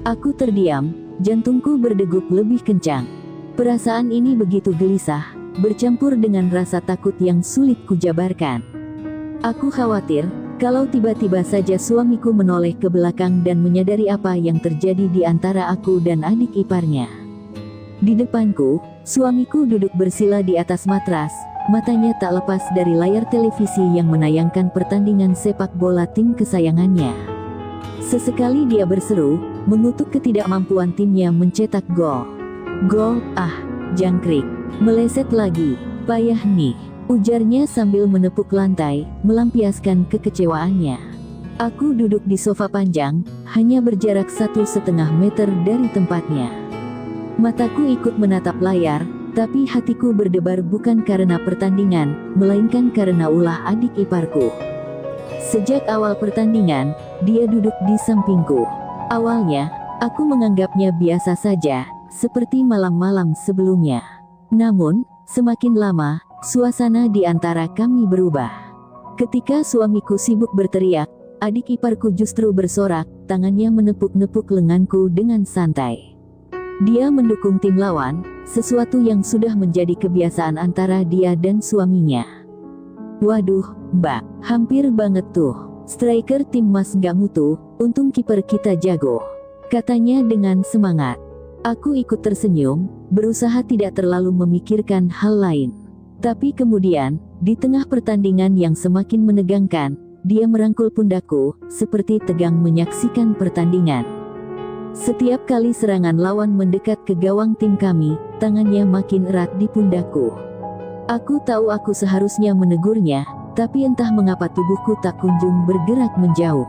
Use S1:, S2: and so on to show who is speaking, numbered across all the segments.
S1: Aku terdiam, jantungku berdegup lebih kencang. Perasaan ini begitu gelisah, bercampur dengan rasa takut yang sulit kujabarkan. Aku khawatir, kalau tiba-tiba saja suamiku menoleh ke belakang dan menyadari apa yang terjadi di antara aku dan adik iparnya. Di depanku, suamiku duduk bersila di atas matras, matanya tak lepas dari layar televisi yang menayangkan pertandingan sepak bola tim kesayangannya. Sesekali dia berseru, mengutuk ketidakmampuan timnya mencetak gol. Gol, jangkrik, meleset lagi, payah nih, ujarnya sambil menepuk lantai, melampiaskan kekecewaannya. Aku duduk di sofa panjang, hanya berjarak 1,5 meter dari tempatnya. Mataku ikut menatap layar, tapi hatiku berdebar bukan karena pertandingan, melainkan karena ulah adik iparku. Sejak awal pertandingan, dia duduk di sampingku. Awalnya, aku menganggapnya biasa saja, seperti malam-malam sebelumnya. Namun, semakin lama, suasana di antara kami berubah. Ketika suamiku sibuk berteriak, adik iparku justru bersorak, tangannya menepuk-nepuk lenganku dengan santai. Dia mendukung tim lawan, sesuatu yang sudah menjadi kebiasaan antara dia dan suaminya. Waduh, Mbak, hampir banget tuh. Striker tim Mas nggak mutu, untung kiper kita jago, katanya dengan semangat. Aku ikut tersenyum, berusaha tidak terlalu memikirkan hal lain. Tapi kemudian, di tengah pertandingan yang semakin menegangkan, dia merangkul pundakku, seperti tegang menyaksikan pertandingan. Setiap kali serangan lawan mendekat ke gawang tim kami, tangannya makin erat di pundakku. Aku tahu aku seharusnya menegurnya, tapi entah mengapa tubuhku tak kunjung bergerak menjauh.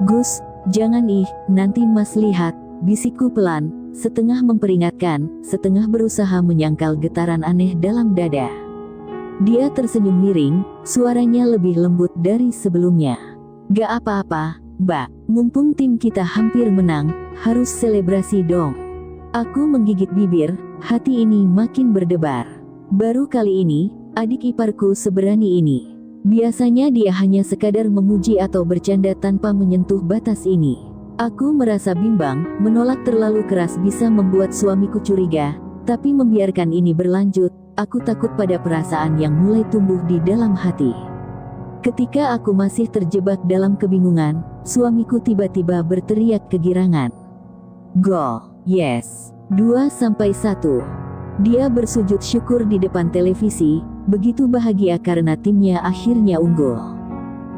S1: Gus, jangan nanti Mas lihat, bisikku pelan, setengah memperingatkan, setengah berusaha menyangkal getaran aneh dalam dada. Dia tersenyum miring, suaranya lebih lembut dari sebelumnya. Gak apa-apa, Mbak, mumpung tim kita hampir menang, harus selebrasi dong. Aku menggigit bibir, hati ini makin berdebar. Baru kali ini, adik iparku seberani ini. Biasanya dia hanya sekadar memuji atau bercanda tanpa menyentuh batas ini. Aku merasa bimbang, menolak terlalu keras bisa membuat suamiku curiga, tapi membiarkan ini berlanjut, aku takut pada perasaan yang mulai tumbuh di dalam hati. Ketika aku masih terjebak dalam kebingungan, suamiku tiba-tiba berteriak kegirangan. Gol, yes, 2-1. Dia bersujud syukur di depan televisi, begitu bahagia karena timnya akhirnya unggul.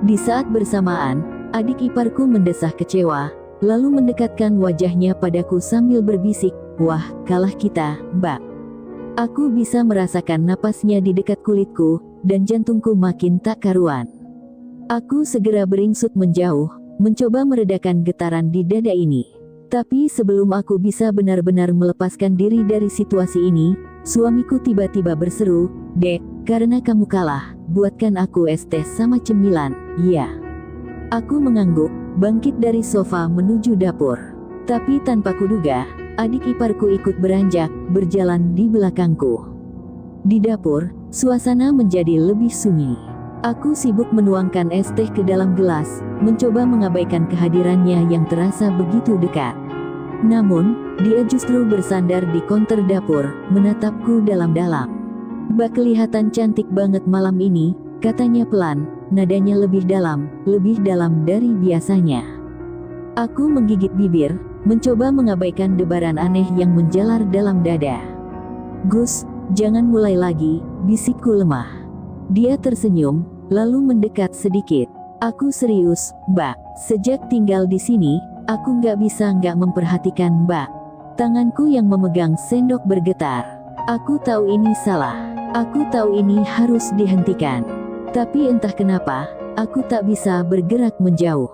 S1: Di saat bersamaan, adik iparku mendesah kecewa, lalu mendekatkan wajahnya padaku sambil berbisik, "Wah, kalah kita, Mbak." Aku bisa merasakan napasnya di dekat kulitku, dan jantungku makin tak karuan. Aku segera beringsut menjauh, mencoba meredakan getaran di dada ini. Tapi sebelum aku bisa benar-benar melepaskan diri dari situasi ini, suamiku tiba-tiba berseru, "Dek, karena kamu kalah, buatkan aku es teh sama cemilan, ya." Aku mengangguk, bangkit dari sofa menuju dapur. Tapi tanpa kuduga, adik iparku ikut beranjak, berjalan di belakangku. Di dapur, suasana menjadi lebih sunyi. Aku sibuk menuangkan es teh ke dalam gelas, mencoba mengabaikan kehadirannya yang terasa begitu dekat. Namun, dia justru bersandar di konter dapur, menatapku dalam-dalam. "Mbak kelihatan cantik banget malam ini," katanya pelan, nadanya lebih dalam dari biasanya. Aku menggigit bibir, mencoba mengabaikan debaran aneh yang menjalar dalam dada. "Gus, jangan mulai lagi," bisikku lemah. Dia tersenyum, lalu mendekat sedikit. "Aku serius, Mbak. Sejak tinggal di sini, aku nggak bisa nggak memperhatikan Mbak." Tanganku yang memegang sendok bergetar. Aku tahu ini salah. Aku tahu ini harus dihentikan. Tapi entah kenapa, aku tak bisa bergerak menjauh.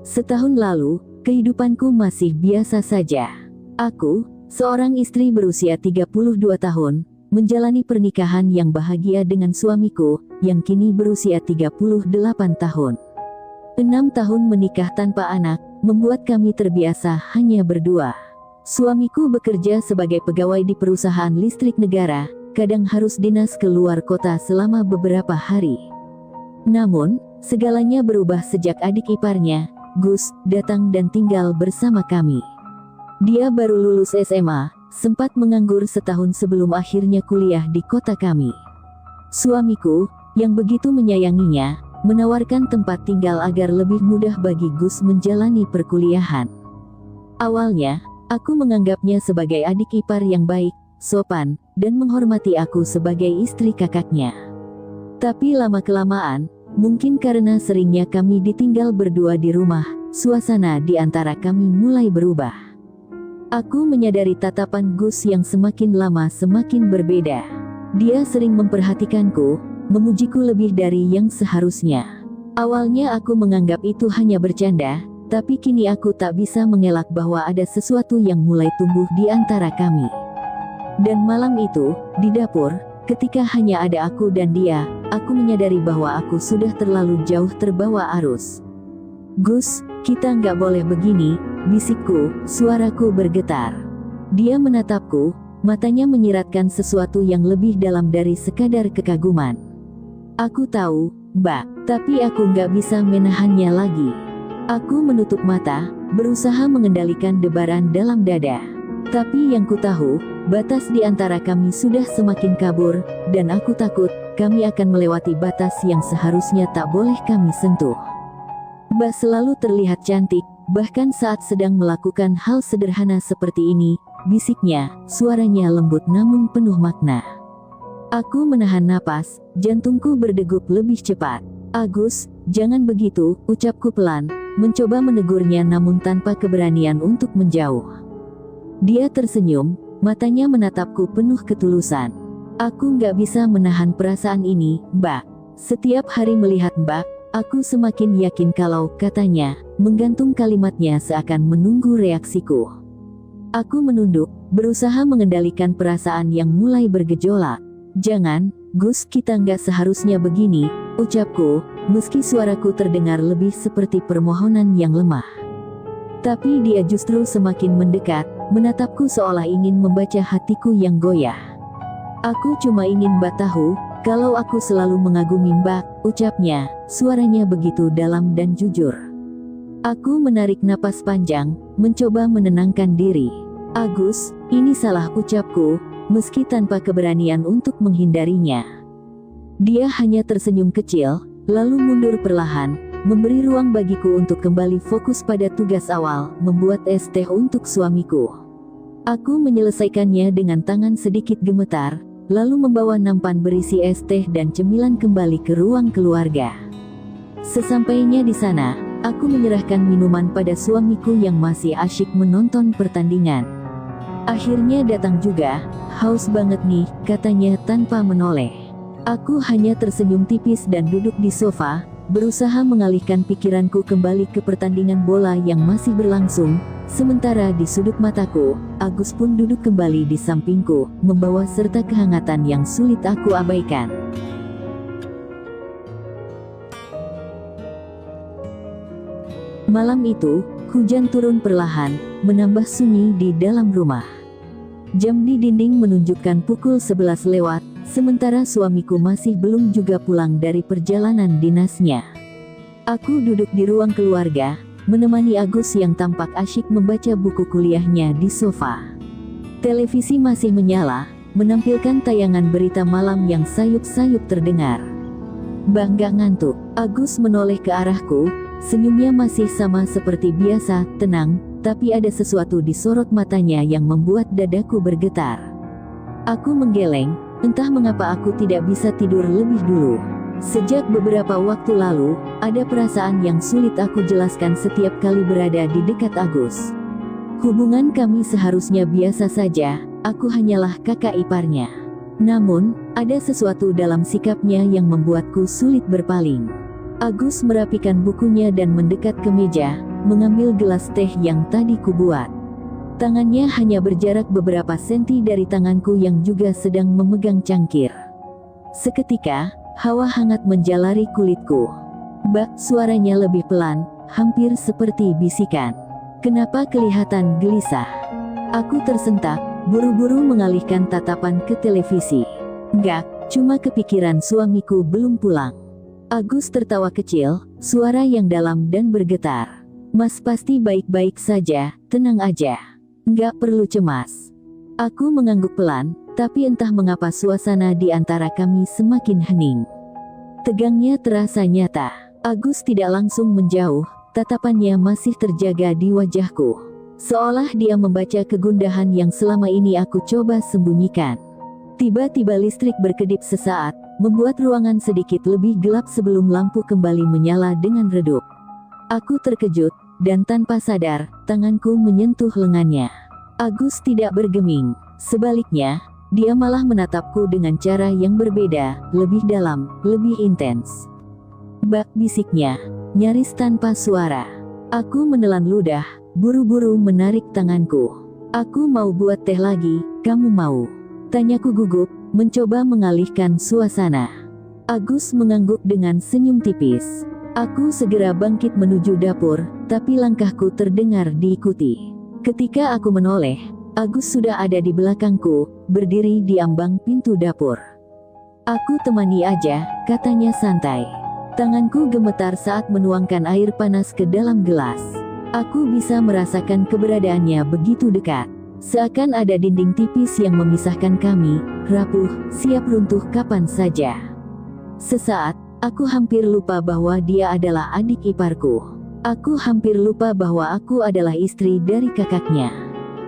S1: Setahun lalu, kehidupanku masih biasa saja. Aku, seorang istri berusia 32 tahun, menjalani pernikahan yang bahagia dengan suamiku, yang kini berusia 38 tahun. 6 tahun menikah tanpa anak, membuat kami terbiasa hanya berdua. Suamiku bekerja sebagai pegawai di perusahaan listrik negara, kadang harus dinas ke luar kota selama beberapa hari. Namun, segalanya berubah sejak adik iparnya, Gus, datang dan tinggal bersama kami. Dia baru lulus SMA, sempat menganggur setahun sebelum akhirnya kuliah di kota kami. Suamiku, yang begitu menyayanginya, menawarkan tempat tinggal agar lebih mudah bagi Gus menjalani perkuliahan. Awalnya, aku menganggapnya sebagai adik ipar yang baik, sopan, dan menghormati aku sebagai istri kakaknya. Tapi lama-kelamaan, mungkin karena seringnya kami ditinggal berdua di rumah, suasana di antara kami mulai berubah. Aku menyadari tatapan Gus yang semakin lama semakin berbeda. Dia sering memperhatikanku, memujiku lebih dari yang seharusnya. Awalnya aku menganggap itu hanya bercanda, tapi kini aku tak bisa mengelak bahwa ada sesuatu yang mulai tumbuh di antara kami. Dan malam itu, di dapur, ketika hanya ada aku dan dia, aku menyadari bahwa aku sudah terlalu jauh terbawa arus. Gus, kita nggak boleh begini, bisikku, suaraku bergetar. Dia menatapku, matanya menyiratkan sesuatu yang lebih dalam dari sekadar kekaguman. Aku tahu, Mbak, tapi aku nggak bisa menahannya lagi. Aku menutup mata, berusaha mengendalikan debaran dalam dada. Tapi yang ku tahu, batas di antara kami sudah semakin kabur, dan aku takut, kami akan melewati batas yang seharusnya tak boleh kami sentuh. Mbak selalu terlihat cantik, bahkan saat sedang melakukan hal sederhana seperti ini, bisiknya, suaranya lembut namun penuh makna. Aku menahan napas, jantungku berdegup lebih cepat. Agus, jangan begitu, ucapku pelan, mencoba menegurnya namun tanpa keberanian untuk menjauh. Dia tersenyum, matanya menatapku penuh ketulusan. Aku nggak bisa menahan perasaan ini, Mbak. Setiap hari melihat Mbak, aku semakin yakin kalau, katanya, menggantung kalimatnya seakan menunggu reaksiku. Aku menunduk, berusaha mengendalikan perasaan yang mulai bergejolak. Jangan, Gus, kita nggak seharusnya begini, ucapku, meski suaraku terdengar lebih seperti permohonan yang lemah. Tapi dia justru semakin mendekat, menatapku seolah ingin membaca hatiku yang goyah. Aku cuma ingin Mbak tahu, kalau aku selalu mengagumi Mbak, ucapnya, suaranya begitu dalam dan jujur. Aku menarik napas panjang, mencoba menenangkan diri. Agus, ini salah, ucapku, meski tanpa keberanian untuk menghindarinya. Dia hanya tersenyum kecil, lalu mundur perlahan, memberi ruang bagiku untuk kembali fokus pada tugas awal, membuat es teh untuk suamiku. Aku menyelesaikannya dengan tangan sedikit gemetar, lalu membawa nampan berisi es teh dan cemilan kembali ke ruang keluarga. Sesampainya di sana, aku menyerahkan minuman pada suamiku yang masih asyik menonton pertandingan. Akhirnya datang juga, haus banget nih, katanya tanpa menoleh. Aku hanya tersenyum tipis dan duduk di sofa, berusaha mengalihkan pikiranku kembali ke pertandingan bola yang masih berlangsung. Sementara di sudut mataku, Agus pun duduk kembali di sampingku, membawa serta kehangatan yang sulit aku abaikan. Malam itu, hujan turun perlahan, menambah sunyi di dalam rumah. Jam di dinding menunjukkan pukul 11 lewat, sementara suamiku masih belum juga pulang dari perjalanan dinasnya. Aku duduk di ruang keluarga, menemani Agus yang tampak asyik membaca buku kuliahnya di sofa. Televisi masih menyala, menampilkan tayangan berita malam yang sayup-sayup terdengar. "Mbak nggak ngantuk?" Agus menoleh ke arahku, senyumnya masih sama seperti biasa, tenang, tapi ada sesuatu di sorot matanya yang membuat dadaku bergetar. Aku menggeleng, entah mengapa aku tidak bisa tidur lebih dulu. Sejak beberapa waktu lalu, ada perasaan yang sulit aku jelaskan setiap kali berada di dekat Agus. Hubungan kami seharusnya biasa saja, aku hanyalah kakak iparnya. Namun, ada sesuatu dalam sikapnya yang membuatku sulit berpaling. Agus merapikan bukunya dan mendekat ke meja, mengambil gelas teh yang tadi kubuat. Tangannya hanya berjarak beberapa senti dari tanganku yang juga sedang memegang cangkir. Seketika, hawa hangat menjalari kulitku. "Mbak," suaranya lebih pelan, hampir seperti bisikan. "Kenapa kelihatan gelisah?" Aku tersentak, buru-buru mengalihkan tatapan ke televisi. "Enggak, cuma kepikiran suamiku belum pulang." Agus tertawa kecil, suara yang dalam dan bergetar. "Mas pasti baik-baik saja, tenang aja." Nggak perlu cemas. Aku mengangguk pelan, tapi entah mengapa suasana di antara kami semakin hening. Tegangnya terasa nyata. Agus tidak langsung menjauh, tatapannya masih terjaga di wajahku. Seolah dia membaca kegundahan yang selama ini aku coba sembunyikan. Tiba-tiba listrik berkedip sesaat, membuat ruangan sedikit lebih gelap sebelum lampu kembali menyala dengan redup. Aku terkejut, dan tanpa sadar, tanganku menyentuh lengannya. Agus tidak bergeming. Sebaliknya, dia malah menatapku dengan cara yang berbeda, lebih dalam, lebih intens. "Bak," bisiknya, nyaris tanpa suara. Aku menelan ludah, buru-buru menarik tanganku. "Aku mau buat teh lagi, kamu mau?" Tanyaku gugup, mencoba mengalihkan suasana. Agus mengangguk dengan senyum tipis. Aku segera bangkit menuju dapur, tapi langkahku terdengar diikuti. Ketika aku menoleh, Agus sudah ada di belakangku, berdiri di ambang pintu dapur. "Aku temani aja," katanya santai. Tanganku gemetar saat menuangkan air panas ke dalam gelas. Aku bisa merasakan keberadaannya begitu dekat. Seakan ada dinding tipis yang memisahkan kami, rapuh, siap runtuh kapan saja. Sesaat, aku hampir lupa bahwa dia adalah adik iparku. Aku hampir lupa bahwa aku adalah istri dari kakaknya.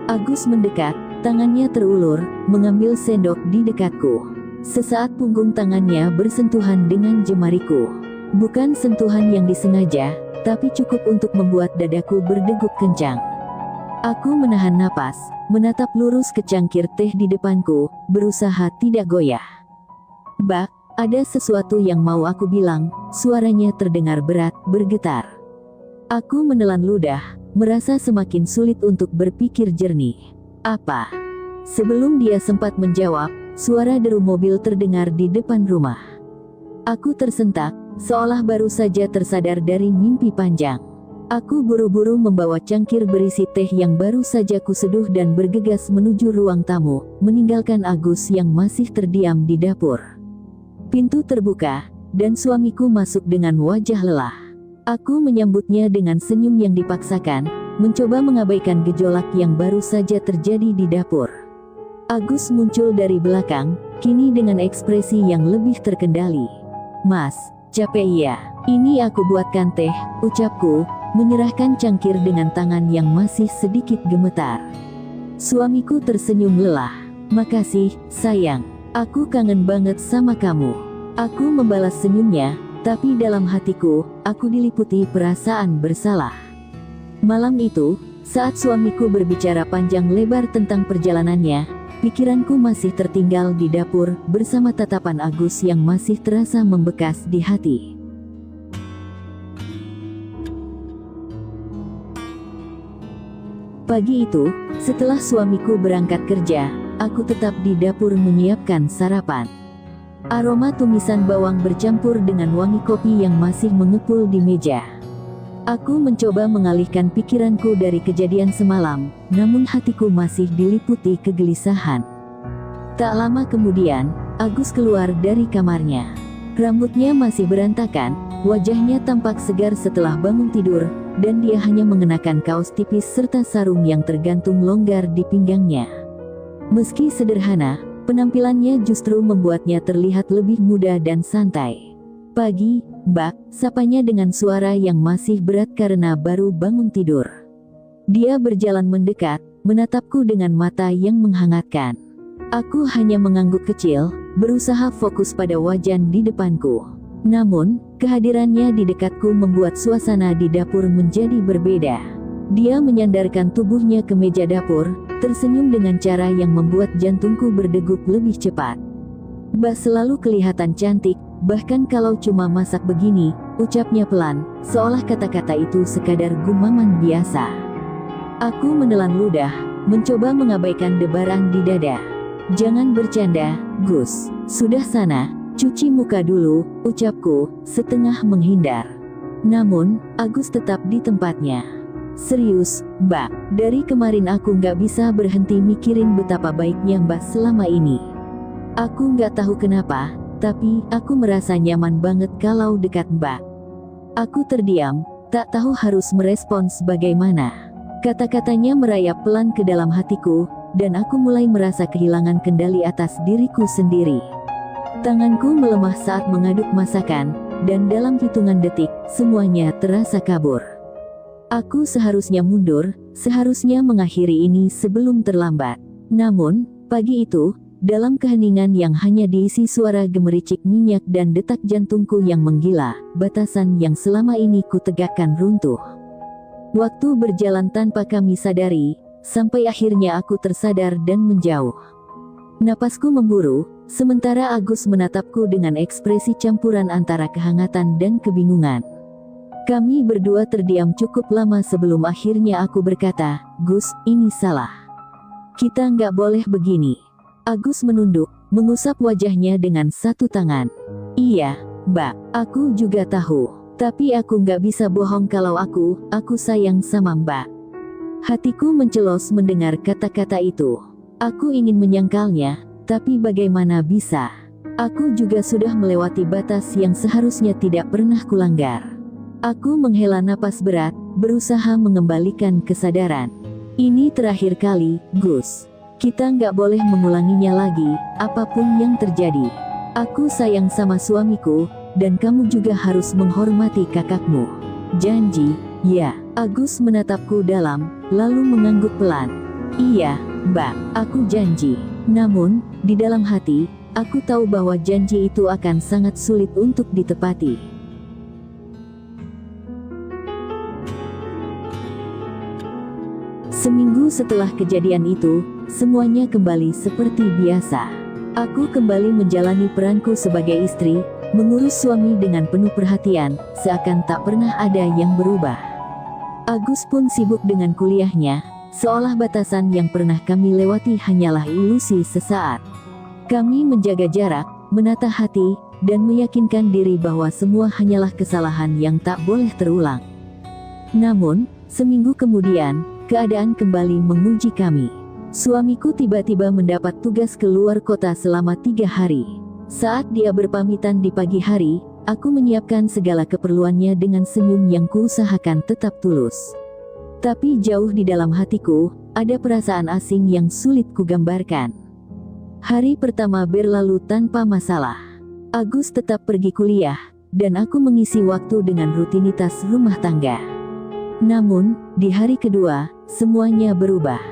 S1: Agus mendekat, tangannya terulur, mengambil sendok di dekatku. Sesaat punggung tangannya bersentuhan dengan jemariku. Bukan sentuhan yang disengaja, tapi cukup untuk membuat dadaku berdegup kencang. Aku menahan napas, menatap lurus ke cangkir teh di depanku, berusaha tidak goyah. "Bak, ada sesuatu yang mau aku bilang," suaranya terdengar berat, bergetar. Aku menelan ludah, merasa semakin sulit untuk berpikir jernih. "Apa?" Sebelum dia sempat menjawab, suara deru mobil terdengar di depan rumah. Aku tersentak, seolah baru saja tersadar dari mimpi panjang. Aku buru-buru membawa cangkir berisi teh yang baru saja kuseduh dan bergegas menuju ruang tamu, meninggalkan Agus yang masih terdiam di dapur. Pintu terbuka, dan suamiku masuk dengan wajah lelah. Aku menyambutnya dengan senyum yang dipaksakan, mencoba mengabaikan gejolak yang baru saja terjadi di dapur. Agus muncul dari belakang, kini dengan ekspresi yang lebih terkendali. "Mas, capek ya? Ini aku buatkan teh," ucapku, menyerahkan cangkir dengan tangan yang masih sedikit gemetar. Suamiku tersenyum lelah. "Makasih, sayang. Aku kangen banget sama kamu." Aku membalas senyumnya, tapi dalam hatiku, aku diliputi perasaan bersalah. Malam itu, saat suamiku berbicara panjang lebar tentang perjalanannya, pikiranku masih tertinggal di dapur, bersama tatapan Agus yang masih terasa membekas di hati. Pagi itu, setelah suamiku berangkat kerja, aku tetap di dapur menyiapkan sarapan. Aroma tumisan bawang bercampur dengan wangi kopi yang masih mengepul di meja. Aku mencoba mengalihkan pikiranku dari kejadian semalam, namun hatiku masih diliputi kegelisahan. Tak lama kemudian, Agus keluar dari kamarnya. Rambutnya masih berantakan, wajahnya tampak segar setelah bangun tidur, dan dia hanya mengenakan kaos tipis serta sarung yang tergantung longgar di pinggangnya. Meski sederhana, penampilannya justru membuatnya terlihat lebih muda dan santai. "Pagi, Mbak," sapanya dengan suara yang masih berat karena baru bangun tidur. Dia berjalan mendekat, menatapku dengan mata yang menghangatkan. Aku hanya mengangguk kecil, berusaha fokus pada wajan di depanku. Namun, kehadirannya di dekatku membuat suasana di dapur menjadi berbeda. Dia menyandarkan tubuhnya ke meja dapur, tersenyum dengan cara yang membuat jantungku berdegup lebih cepat. "Mbak selalu kelihatan cantik, bahkan kalau cuma masak begini," ucapnya pelan, seolah kata-kata itu sekadar gumaman biasa. Aku menelan ludah, mencoba mengabaikan debaran di dada. "Jangan bercanda, Gus. Sudah sana, cuci muka dulu," ucapku, setengah menghindar. Namun, Agus tetap di tempatnya. "Serius, Mbak, dari kemarin aku nggak bisa berhenti mikirin betapa baiknya Mbak selama ini. Aku nggak tahu kenapa, tapi aku merasa nyaman banget kalau dekat Mbak." Aku terdiam, tak tahu harus merespons bagaimana. Kata-katanya merayap pelan ke dalam hatiku, dan aku mulai merasa kehilangan kendali atas diriku sendiri. Tanganku melemah saat mengaduk masakan, dan dalam hitungan detik, semuanya terasa kabur. Aku seharusnya mundur, seharusnya mengakhiri ini sebelum terlambat. Namun, pagi itu, dalam keheningan yang hanya diisi suara gemericik minyak dan detak jantungku yang menggila, batasan yang selama ini ku tegakkan runtuh. Waktu berjalan tanpa kami sadari, sampai akhirnya aku tersadar dan menjauh. Napasku memburu, sementara Agus menatapku dengan ekspresi campuran antara kehangatan dan kebingungan. Kami berdua terdiam cukup lama sebelum akhirnya aku berkata, "Gus, ini salah. Kita nggak boleh begini." Agus menunduk, mengusap wajahnya dengan satu tangan. "Iya, Mbak, aku juga tahu. Tapi aku nggak bisa bohong kalau aku sayang sama Mbak." Hatiku mencelos mendengar kata-kata itu. Aku ingin menyangkalnya, tapi bagaimana bisa? Aku juga sudah melewati batas yang seharusnya tidak pernah kulanggar. Aku menghela napas berat, berusaha mengembalikan kesadaran. "Ini terakhir kali, Gus. Kita nggak boleh mengulanginya lagi, apapun yang terjadi. Aku sayang sama suamiku, dan kamu juga harus menghormati kakakmu. Janji, ya?" Agus menatapku dalam, lalu mengangguk pelan. "Iya, Mbak, aku janji." Namun, di dalam hati, aku tahu bahwa janji itu akan sangat sulit untuk ditepati. Seminggu setelah kejadian itu, semuanya kembali seperti biasa. Aku kembali menjalani peranku sebagai istri, mengurus suami dengan penuh perhatian, seakan tak pernah ada yang berubah. Agus pun sibuk dengan kuliahnya, seolah batasan yang pernah kami lewati hanyalah ilusi sesaat. Kami menjaga jarak, menata hati, dan meyakinkan diri bahwa semua hanyalah kesalahan yang tak boleh terulang. Namun, seminggu kemudian, keadaan kembali menguji kami. Suamiku tiba-tiba mendapat tugas keluar kota selama 3 hari. Saat dia berpamitan di pagi hari, aku menyiapkan segala keperluannya dengan senyum yang kuusahakan tetap tulus. Tapi jauh di dalam hatiku, ada perasaan asing yang sulit kugambarkan. Hari pertama berlalu tanpa masalah. Agus tetap pergi kuliah, dan aku mengisi waktu dengan rutinitas rumah tangga. Namun, di hari kedua, semuanya berubah.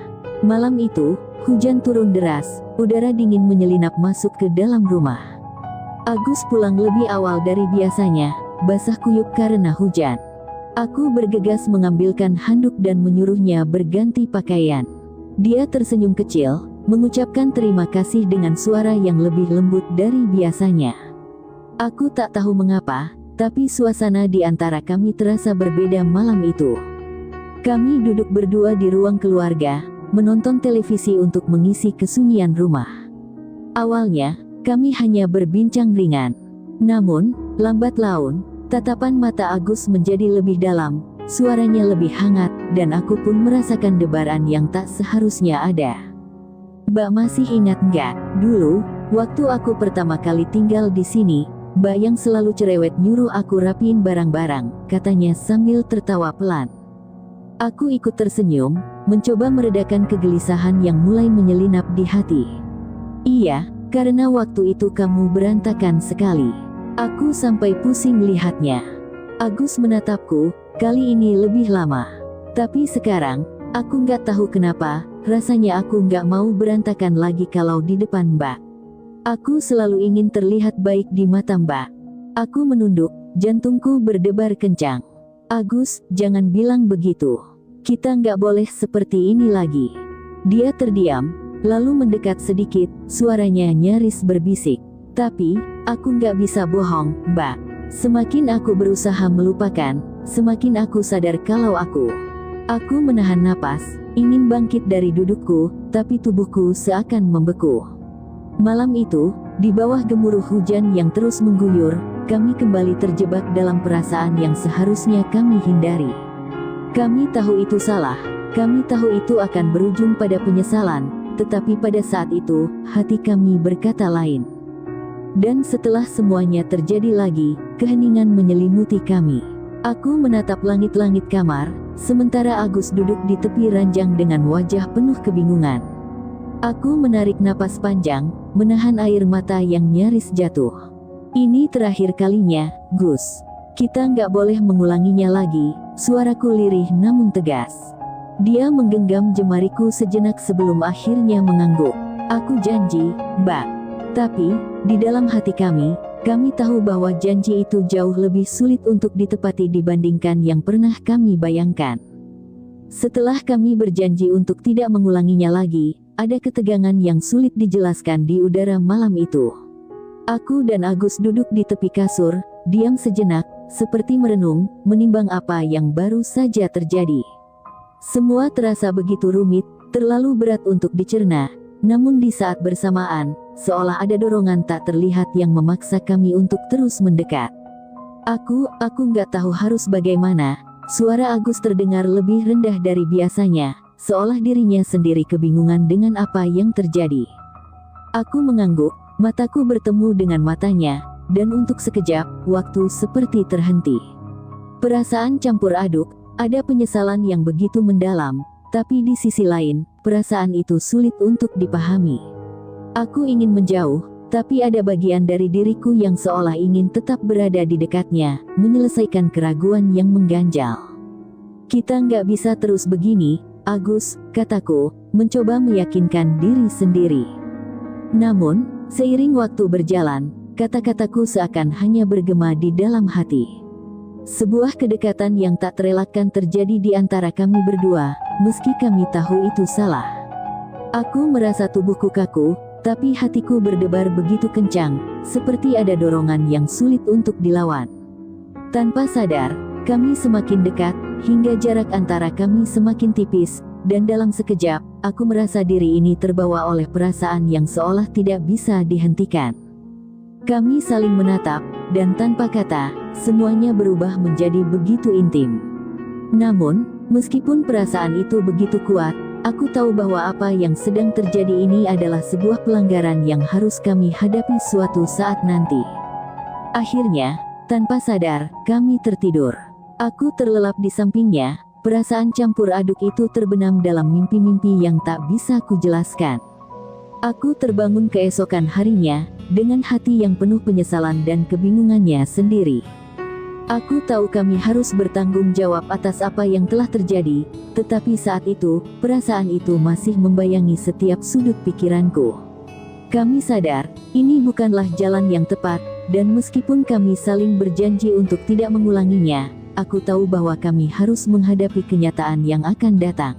S1: Malam itu, hujan turun deras, udara dingin menyelinap masuk ke dalam rumah. Agus pulang lebih awal dari biasanya, basah kuyup karena hujan. Aku bergegas mengambilkan handuk dan menyuruhnya berganti pakaian. Dia tersenyum kecil, mengucapkan terima kasih dengan suara yang lebih lembut dari biasanya. Aku tak tahu mengapa, tapi suasana di antara kami terasa berbeda malam itu. Kami duduk berdua di ruang keluarga, menonton televisi untuk mengisi kesunyian rumah. Awalnya, kami hanya berbincang ringan. Namun, lambat laun, tatapan mata Agus menjadi lebih dalam, suaranya lebih hangat, dan aku pun merasakan debaran yang tak seharusnya ada. "Mbak masih ingat nggak, dulu, waktu aku pertama kali tinggal di sini, Mbak yang selalu cerewet nyuruh aku rapiin barang-barang," katanya sambil tertawa pelan. Aku ikut tersenyum, mencoba meredakan kegelisahan yang mulai menyelinap di hati. "Iya, karena waktu itu kamu berantakan sekali. Aku sampai pusing lihatnya." Agus menatapku, kali ini lebih lama. "Tapi sekarang, aku nggak tahu kenapa, rasanya aku nggak mau berantakan lagi kalau di depan Mbak. Aku selalu ingin terlihat baik di mata Mbak." Aku menunduk, jantungku berdebar kencang. "Agus, jangan bilang begitu. Kita nggak boleh seperti ini lagi." Dia terdiam, lalu mendekat sedikit, suaranya nyaris berbisik. "Tapi, aku nggak bisa bohong, Mbak. Semakin aku berusaha melupakan, semakin aku sadar kalau aku menahan napas, ingin bangkit dari dudukku, tapi tubuhku seakan membeku." Malam itu, di bawah gemuruh hujan yang terus mengguyur, kami kembali terjebak dalam perasaan yang seharusnya kami hindari. Kami tahu itu salah, kami tahu itu akan berujung pada penyesalan, tetapi pada saat itu, hati kami berkata lain. Dan setelah semuanya terjadi lagi, keheningan menyelimuti kami. Aku menatap langit-langit kamar, sementara Agus duduk di tepi ranjang dengan wajah penuh kebingungan. Aku menarik napas panjang, menahan air mata yang nyaris jatuh. Ini terakhir kalinya, Gus. Kita nggak boleh mengulanginya lagi, suaraku lirih namun tegas. Dia menggenggam jemariku sejenak sebelum akhirnya mengangguk. Aku janji, Mbak. Tapi, di dalam hati kami tahu bahwa janji itu jauh lebih sulit untuk ditepati dibandingkan yang pernah kami bayangkan. Setelah kami berjanji untuk tidak mengulanginya lagi, ada ketegangan yang sulit dijelaskan di udara malam itu. Aku dan Agus duduk di tepi kasur, diam sejenak, seperti merenung, menimbang apa yang baru saja terjadi. Semua terasa begitu rumit, terlalu berat untuk dicerna, namun di saat bersamaan, seolah ada dorongan tak terlihat yang memaksa kami untuk terus mendekat. Aku nggak tahu harus bagaimana. Suara Agus terdengar lebih rendah dari biasanya, seolah dirinya sendiri kebingungan dengan apa yang terjadi. Aku mengangguk, mataku bertemu dengan matanya, dan untuk sekejap, waktu seperti terhenti. Perasaan campur aduk, ada penyesalan yang begitu mendalam, tapi di sisi lain, perasaan itu sulit untuk dipahami. Aku ingin menjauh, tapi ada bagian dari diriku yang seolah ingin tetap berada di dekatnya, menyelesaikan keraguan yang mengganjal. Kita nggak bisa terus begini, Agus, kataku, mencoba meyakinkan diri sendiri. Namun, seiring waktu berjalan, kata-kataku seakan hanya bergema di dalam hati. Sebuah kedekatan yang tak terelakkan terjadi di antara kami berdua, meski kami tahu itu salah. Aku merasa tubuhku kaku, tapi hatiku berdebar begitu kencang, seperti ada dorongan yang sulit untuk dilawan. Tanpa sadar, kami semakin dekat, hingga jarak antara kami semakin tipis, dan dalam sekejap, aku merasa diri ini terbawa oleh perasaan yang seolah tidak bisa dihentikan. Kami saling menatap, dan tanpa kata, semuanya berubah menjadi begitu intim. Namun, meskipun perasaan itu begitu kuat, aku tahu bahwa apa yang sedang terjadi ini adalah sebuah pelanggaran yang harus kami hadapi suatu saat nanti. Akhirnya, tanpa sadar, kami tertidur. Aku terlelap di sampingnya, perasaan campur aduk itu terbenam dalam mimpi-mimpi yang tak bisa kujelaskan. Aku terbangun keesokan harinya, dengan hati yang penuh penyesalan dan kebingungannya sendiri. Aku tahu kami harus bertanggung jawab atas apa yang telah terjadi, tetapi saat itu, perasaan itu masih membayangi setiap sudut pikiranku. Kami sadar, ini bukanlah jalan yang tepat, dan meskipun kami saling berjanji untuk tidak mengulanginya, aku tahu bahwa kami harus menghadapi kenyataan yang akan datang.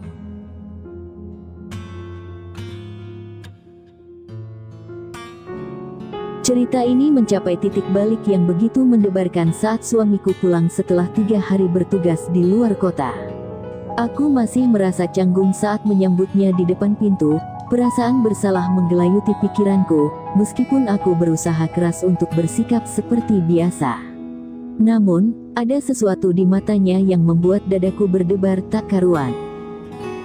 S1: Cerita ini mencapai titik balik yang begitu mendebarkan saat suamiku pulang setelah 3 hari bertugas di luar kota. Aku masih merasa canggung saat menyambutnya di depan pintu, perasaan bersalah menggelayuti pikiranku, meskipun aku berusaha keras untuk bersikap seperti biasa. Namun, ada sesuatu di matanya yang membuat dadaku berdebar tak karuan.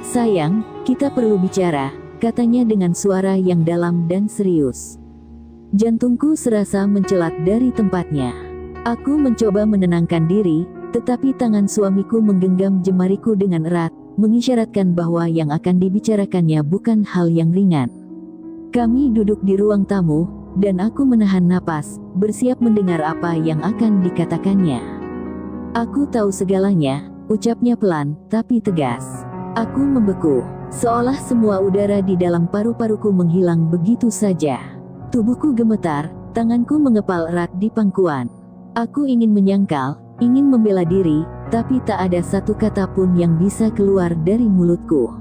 S1: "Sayang, kita perlu bicara," katanya dengan suara yang dalam dan serius. Jantungku serasa mencelat dari tempatnya. Aku mencoba menenangkan diri, tetapi tangan suamiku menggenggam jemariku dengan erat, mengisyaratkan bahwa yang akan dibicarakannya bukan hal yang ringan. Kami duduk di ruang tamu, dan aku menahan napas, bersiap mendengar apa yang akan dikatakannya. "Aku tahu segalanya," ucapnya pelan, tapi tegas. Aku membeku, seolah semua udara di dalam paru-paruku menghilang begitu saja. Tubuhku gemetar, tanganku mengepal erat di pangkuan. Aku ingin menyangkal, ingin membela diri, tapi tak ada satu kata pun yang bisa keluar dari mulutku.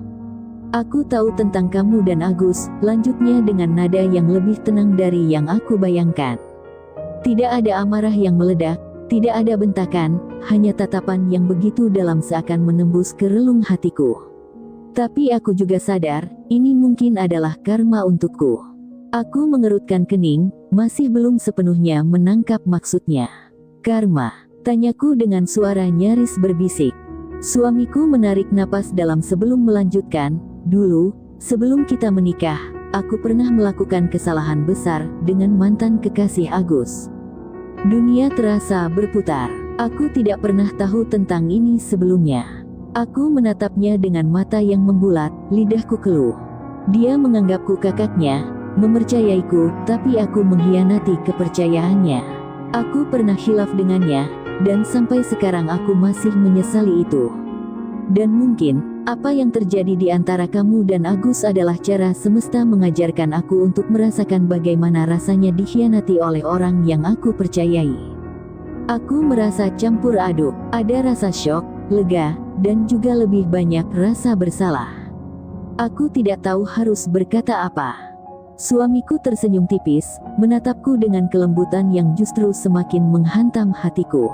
S1: "Aku tahu tentang kamu dan Agus," lanjutnya dengan nada yang lebih tenang dari yang aku bayangkan. Tidak ada amarah yang meledak, tidak ada bentakan, hanya tatapan yang begitu dalam seakan menembus ke relung hatiku. Tapi aku juga sadar, ini mungkin adalah karma untukku. Aku mengerutkan kening, masih belum sepenuhnya menangkap maksudnya. "Karma?" tanyaku dengan suara nyaris berbisik. Suamiku menarik napas dalam sebelum melanjutkan, "Dulu, sebelum kita menikah, aku pernah melakukan kesalahan besar dengan mantan kekasih Agus. Dunia terasa berputar. Aku tidak pernah tahu tentang ini sebelumnya. Aku menatapnya dengan mata yang membulat, lidahku keluh. Dia menganggapku kakaknya, mempercayaiku, tapi aku mengkhianati kepercayaannya. Aku pernah khilaf dengannya, dan sampai sekarang aku masih menyesali itu. Dan mungkin, apa yang terjadi di antara kamu dan Agus adalah cara semesta mengajarkan aku untuk merasakan bagaimana rasanya dikhianati oleh orang yang aku percayai. Aku merasa campur aduk, ada rasa syok, lega, dan juga lebih banyak rasa bersalah. Aku tidak tahu harus berkata apa. Suamiku tersenyum tipis, menatapku dengan kelembutan yang justru semakin menghantam hatiku.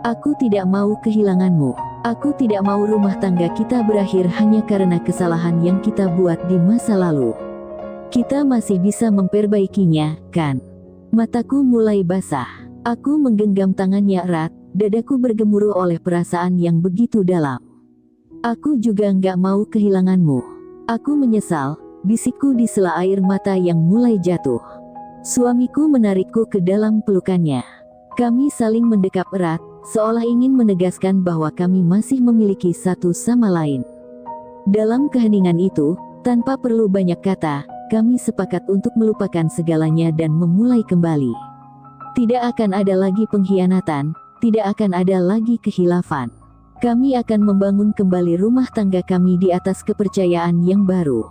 S1: Aku tidak mau kehilanganmu. Aku tidak mau rumah tangga kita berakhir hanya karena kesalahan yang kita buat di masa lalu. Kita masih bisa memperbaikinya, kan? Mataku mulai basah. Aku menggenggam tangannya erat, dadaku bergemuruh oleh perasaan yang begitu dalam. Aku juga nggak mau kehilanganmu. Aku menyesal, bisikku di sela air mata yang mulai jatuh. Suamiku menarikku ke dalam pelukannya. Kami saling mendekap erat, seolah ingin menegaskan bahwa kami masih memiliki satu sama lain. Dalam keheningan itu, tanpa perlu banyak kata, kami sepakat untuk melupakan segalanya dan memulai kembali. Tidak akan ada lagi pengkhianatan, tidak akan ada lagi kekhilafan. Kami akan membangun kembali rumah tangga kami di atas kepercayaan yang baru.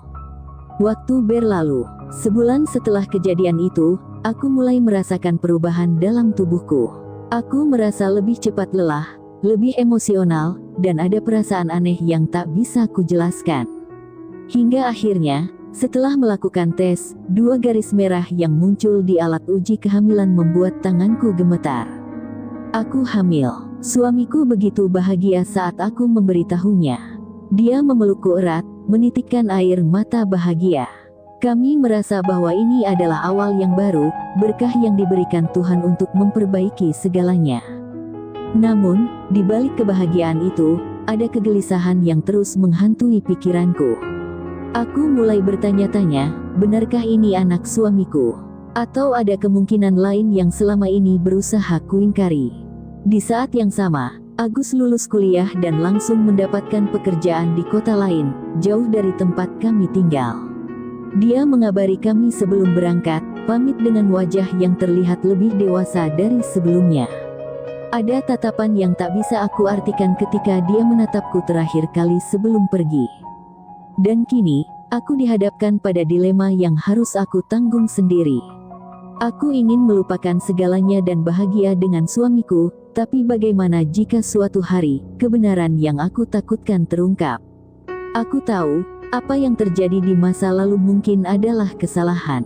S1: Waktu berlalu. Sebulan setelah kejadian itu, aku mulai merasakan perubahan dalam tubuhku. Aku merasa lebih cepat lelah, lebih emosional, dan ada perasaan aneh yang tak bisa kujelaskan. Hingga akhirnya, setelah melakukan tes, 2 garis merah yang muncul di alat uji kehamilan membuat tanganku gemetar. Aku hamil. Suamiku begitu bahagia saat aku memberitahunya. Dia memelukku erat, menitikkan air mata bahagia. Kami merasa bahwa ini adalah awal yang baru, berkah yang diberikan Tuhan untuk memperbaiki segalanya. Namun, di balik kebahagiaan itu, ada kegelisahan yang terus menghantui pikiranku. Aku mulai bertanya-tanya, benarkah ini anak suamiku? Atau ada kemungkinan lain yang selama ini berusaha kuingkari? Di saat yang sama, Agus lulus kuliah dan langsung mendapatkan pekerjaan di kota lain, jauh dari tempat kami tinggal. Dia mengabari kami sebelum berangkat, pamit dengan wajah yang terlihat lebih dewasa dari sebelumnya. Ada tatapan yang tak bisa aku artikan ketika dia menatapku terakhir kali sebelum pergi. Dan kini, aku dihadapkan pada dilema yang harus aku tanggung sendiri. Aku ingin melupakan segalanya dan bahagia dengan suamiku, tapi bagaimana jika suatu hari, kebenaran yang aku takutkan terungkap? Aku tahu, apa yang terjadi di masa lalu mungkin adalah kesalahan.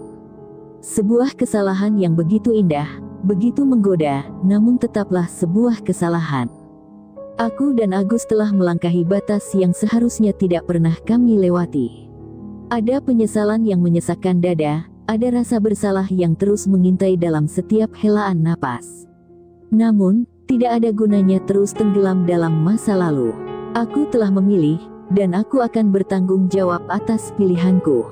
S1: Sebuah kesalahan yang begitu indah, begitu menggoda, namun tetaplah sebuah kesalahan. Aku dan Agus telah melangkahi batas yang seharusnya tidak pernah kami lewati. Ada penyesalan yang menyesakkan dada, ada rasa bersalah yang terus mengintai dalam setiap helaan napas. Namun, tidak ada gunanya terus tenggelam dalam masa lalu. Aku telah memilih, dan aku akan bertanggung jawab atas pilihanku.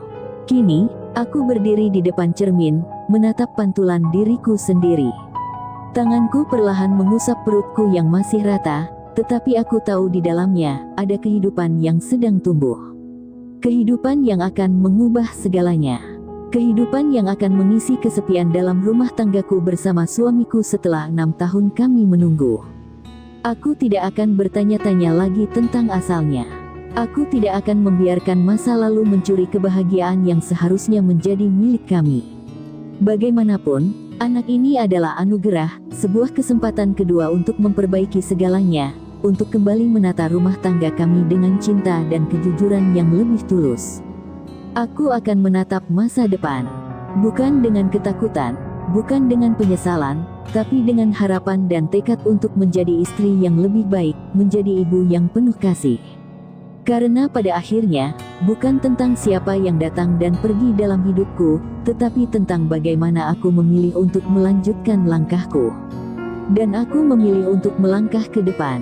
S1: Kini, aku berdiri di depan cermin, menatap pantulan diriku sendiri. Tanganku perlahan mengusap perutku yang masih rata, tetapi aku tahu di dalamnya, ada kehidupan yang sedang tumbuh. Kehidupan yang akan mengubah segalanya. Kehidupan yang akan mengisi kesepian dalam rumah tanggaku bersama suamiku setelah 6 tahun kami menunggu. Aku tidak akan bertanya-tanya lagi tentang asalnya. Aku tidak akan membiarkan masa lalu mencuri kebahagiaan yang seharusnya menjadi milik kami. Bagaimanapun, anak ini adalah anugerah, sebuah kesempatan kedua untuk memperbaiki segalanya, untuk kembali menata rumah tangga kami dengan cinta dan kejujuran yang lebih tulus. Aku akan menatap masa depan, bukan dengan ketakutan, bukan dengan penyesalan, tapi dengan harapan dan tekad untuk menjadi istri yang lebih baik, menjadi ibu yang penuh kasih. Karena pada akhirnya, bukan tentang siapa yang datang dan pergi dalam hidupku, tetapi tentang bagaimana aku memilih untuk melanjutkan langkahku. Dan aku memilih untuk melangkah ke depan.